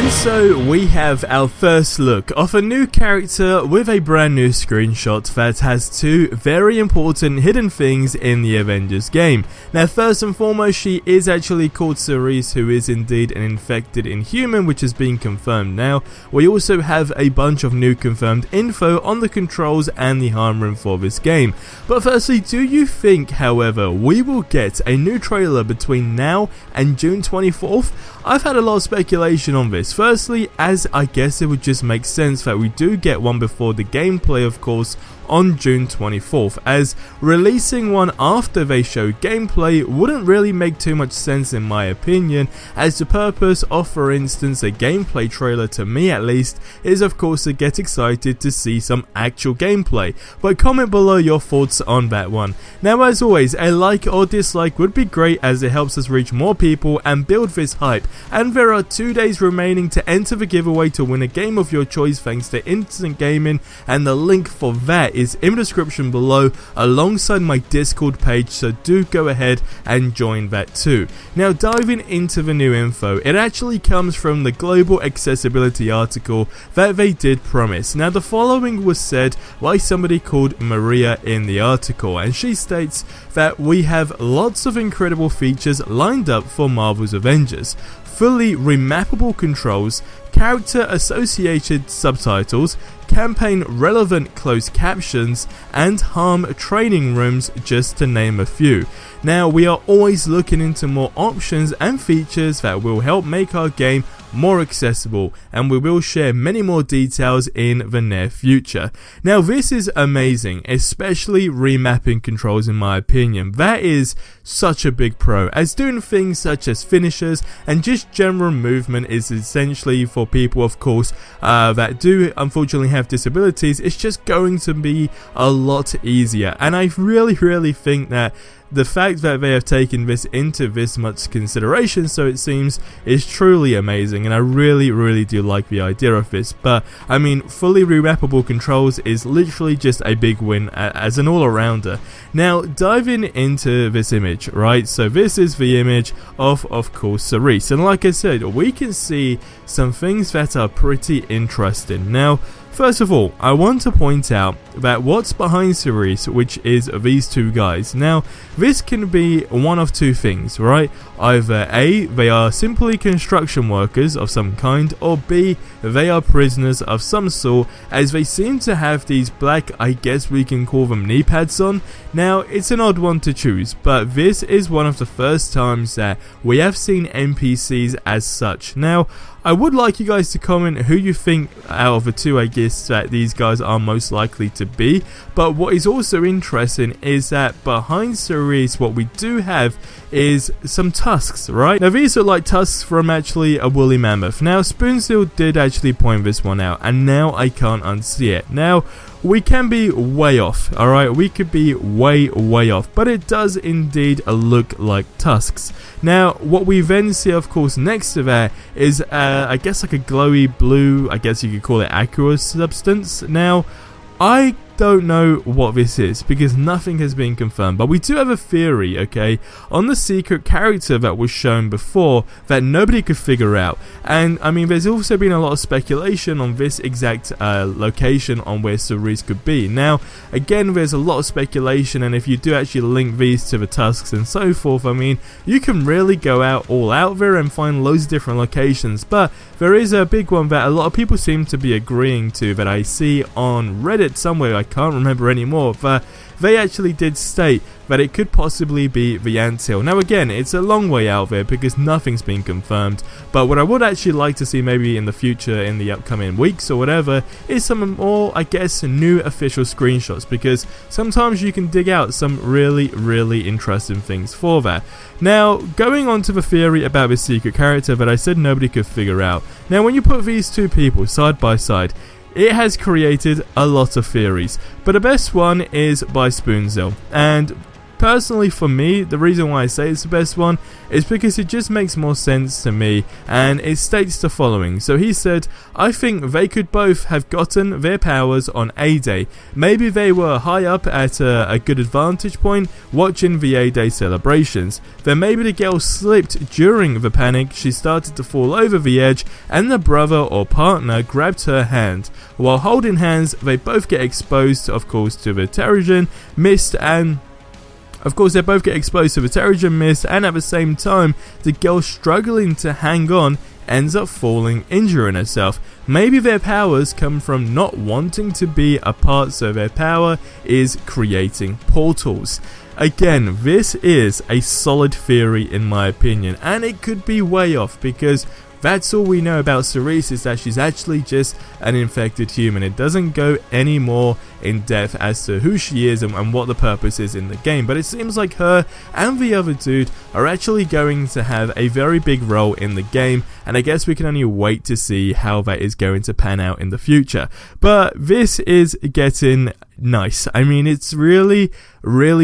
And so we have our first look of a new character with a brand new screenshot that has two very important hidden things in the Avengers game. Now first and foremost, she is actually called Cerise, who is indeed an infected Inhuman, which has been confirmed now. We also have a bunch of new confirmed info on the controls and the harm room for this game. But firstly, do you think, however, we will get a new trailer between now and June 24th? I've had a lot of speculation on this. Firstly, as I guess it would just make sense that we do get one before the gameplay, of course, on June 24th, as releasing one after they show gameplay wouldn't really make too much sense in my opinion, as the purpose of, for instance, a gameplay trailer, to me at least, is of course to get excited to see some actual gameplay. But comment below your thoughts on that one. Now as always, a like or dislike would be great, as it helps us reach more people and build this hype, and there are 2 days remaining to enter the giveaway to win a game of your choice thanks to Instant Gaming, and the link for that is in the description below alongside my Discord page, so do go ahead and join that too. Now diving into the new info, it actually comes from the global accessibility article that they did promise. Now the following was said by somebody called Maria in the article, and she states that we have lots of incredible features lined up for Marvel's Avengers. Fully remappable controls, character associated subtitles, campaign relevant closed captions, and harm training rooms, just to name a few. Now we are always looking into more options and features that will help make our game more accessible, and we will share many more details in the near future. Now this is amazing, especially remapping controls in my opinion. That is such a big pro, as doing things such as finishers and just general movement is essentially for people, of course, that do unfortunately have disabilities. It's just going to be a lot easier, and I really think that the fact that they have taken this into this much consideration, so it seems, is truly amazing, and I really do like the idea of this. But I mean, fully remappable controls is literally just a big win as an all-arounder. Now diving into this image, right, so this is the image of course Cerise, and like I said, we can see some things that are pretty interesting. Now first of all, I want to point out that what's behind Cerise, which is these two guys. Now, this can be one of two things, right? Either A, they are simply construction workers of some kind, or B, they are prisoners of some sort, as they seem to have these black, I guess we can call them knee pads on. Now, it's an odd one to choose, but this is one of the first times that we have seen NPCs as such. Now, I would like you guys to comment who you think out of the two, I guess, that these guys are most likely to be. But what is also interesting is that behind Cerise, what we do have is some tusks, right? Now these are like tusks from actually a woolly mammoth. Now Spoonzill did actually point this one out, and now I can't unsee it. Now we can be way off, alright, we could be way off, but it does indeed look like tusks. Now what we then see, of course, next to that is I guess like a glowy blue, I guess you could call it aqueous substance. Now I don't know what this is because nothing has been confirmed, but we do have a theory, okay, on the secret character that was shown before that nobody could figure out. And I mean, there's also been a lot of speculation on this exact location on where Cerise could be. Now again, there's a lot of speculation, and if you do actually link these to the tusks and so forth, I mean, you can really go all out there and find loads of different locations. But there is a big one that a lot of people seem to be agreeing to, that I see on Reddit somewhere, I can't remember anymore, but they actually did state that it could possibly be the anthill. Now again, it's a long way out there because nothing's been confirmed, but what I would actually like to see maybe in the future, in the upcoming weeks or whatever, is some more, I guess, new official screenshots, because sometimes you can dig out some really interesting things for that. Now, going on to the theory about this secret character that I said nobody could figure out. Now when you put these two people side by side, it has created a lot of theories, but the best one is by Spoonzill, and personally for me, the reason why I say it's the best one is because it just makes more sense to me, and it states the following. So he said, I think they could both have gotten their powers on A-Day. Maybe they were high up at a good advantage point watching the A-Day celebrations. Then maybe the girl slipped during the panic, she started to fall over the edge, and the brother or partner grabbed her hand. While holding hands, they both get exposed, of course, to the Terrigen mist, and of course they both get exposed to the Terrigen mist, and at the same time the girl struggling to hang on ends up falling, injuring herself. Maybe their powers come from not wanting to be apart, so their power is creating portals. Again, this is a solid theory in my opinion, and it could be way off because that's all we know about Cerise, is that she's actually just an infected human. It doesn't go any more in depth as to who she is and what the purpose is in the game, but it seems like her and the other dude are actually going to have a very big role in the game, and I guess we can only wait to see how that is going to pan out in the future. But this is getting nice. I mean, it's really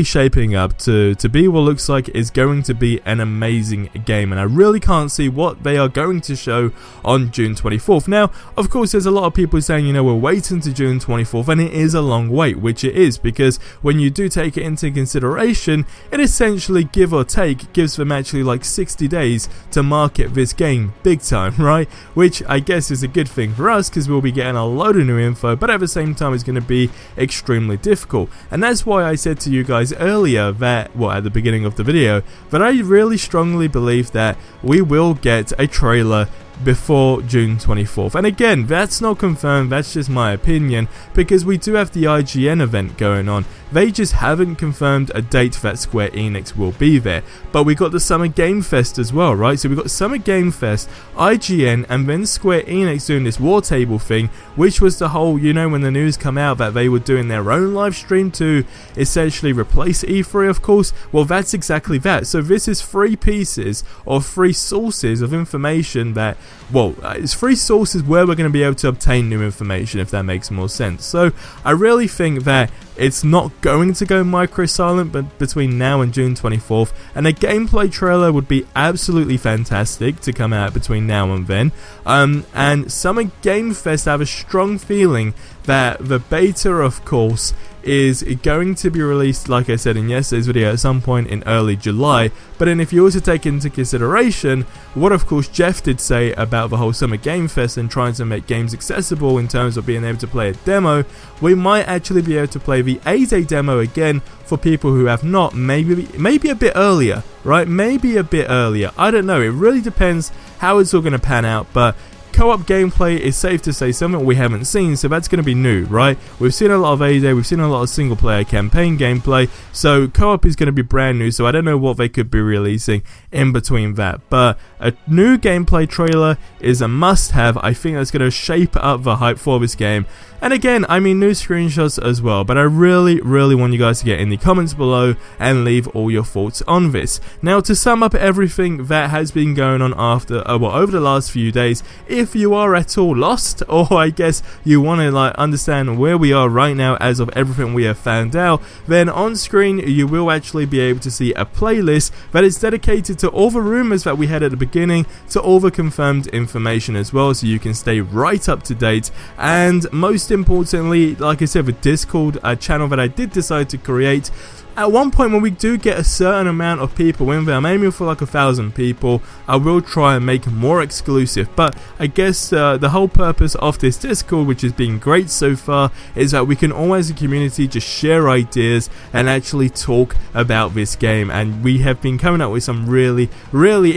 shaping up to be what looks like is going to be an amazing game, and I really can't see what they are going to show on June 24th. Now, of course, there's a lot of people saying, you know, we're waiting to June 24th, and it is a long wait, which it is, because when you do take it into consideration, it essentially, give or take, gives them actually like 60 days to market this game big time, right? Which I guess is a good thing for us, because we'll be getting a load of new info, but at the same time it's going to be extremely difficult. And that's why I said to you guys earlier that, well, at the beginning of the video, that I really strongly believe that we will get a trailer before June 24th. And again, that's not confirmed, that's just my opinion, because we do have the IGN event going on. They just haven't confirmed a date that Square Enix will be there. But we got the Summer Game Fest as well, right? So we got Summer Game Fest, IGN, and then Square Enix doing this War Table thing, which was the whole, you know, when the news come out that they were doing their own live stream to essentially replace E3, of course. Well, that's exactly that. So this is 3 pieces or 3 sources of information that, well, it's 3 sources where we're going to be able to obtain new information, if that makes more sense. So I really think that it's not going to go micro-silent but between now and June 24th, and a gameplay trailer would be absolutely fantastic to come out between now and then. And Summer Game Fest, I have a strong feeling that the beta, of course, is going to be released, like I said in yesterday's video, at some point in early July. But then if you also take into consideration what, of course, Jeff did say about the whole Summer Game Fest and trying to make games accessible in terms of being able to play a demo, we might actually be able to play the A-Day demo again for people who have not, maybe a bit earlier, right? Maybe a bit earlier. I don't know. It really depends how it's all going to pan out, but co-op gameplay is safe to say something we haven't seen, so that's going to be new, right? We've seen a lot of A-Day, we've seen a lot of single player campaign gameplay, so co-op is going to be brand new, so I don't know what they could be releasing in between that. But a new gameplay trailer is a must-have. I think that's going to shape up the hype for this game. And again, I mean, new screenshots as well, but I really want you guys to get in the comments below and leave all your thoughts on this. Now, to sum up everything that has been going on over the last few days, if you are at all lost, or I guess you want to like understand where we are right now as of everything we have found out, then on screen you will actually be able to see a playlist that is dedicated to all the rumors that we had at the beginning, to all the confirmed information as well, so you can stay right up to date. And most importantly, like I said, the Discord channel that I did decide to create, at one point when we do get a certain amount of people in there, I'm aiming for like 1,000 people, I will try and make more exclusive. But I guess the whole purpose of this Discord, which has been great so far, is that we can all as a community just share ideas and actually talk about this game. And we have been coming up with some really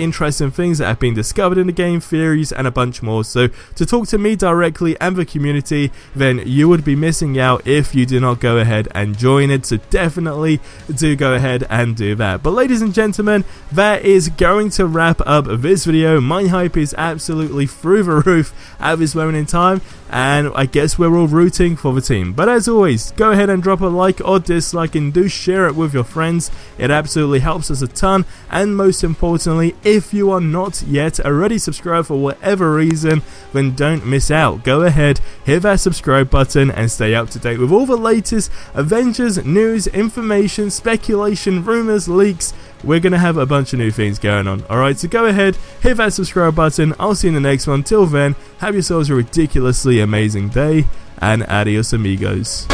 interesting things that have been discovered in the game, theories and a bunch more. So to talk to me directly and the community, then you would be missing out if you do not go ahead and join it. So definitely do go ahead and do that. But ladies and gentlemen, that is going to wrap up this video. My hype is absolutely through the roof at this moment in time. and I guess we're all rooting for the team. But as always, go ahead and drop a like or dislike, and do share it with your friends. It absolutely helps us a ton, and most importantly, if you are not yet already subscribed for whatever reason, then don't miss out. Go ahead, hit that subscribe button and stay up to date with all the latest Avengers news, information, speculation, rumors, leaks. We're going to have a bunch of new things going on. Alright, so go ahead, hit that subscribe button. I'll see you in the next one. Till then, have yourselves a ridiculously amazing day, and adios amigos.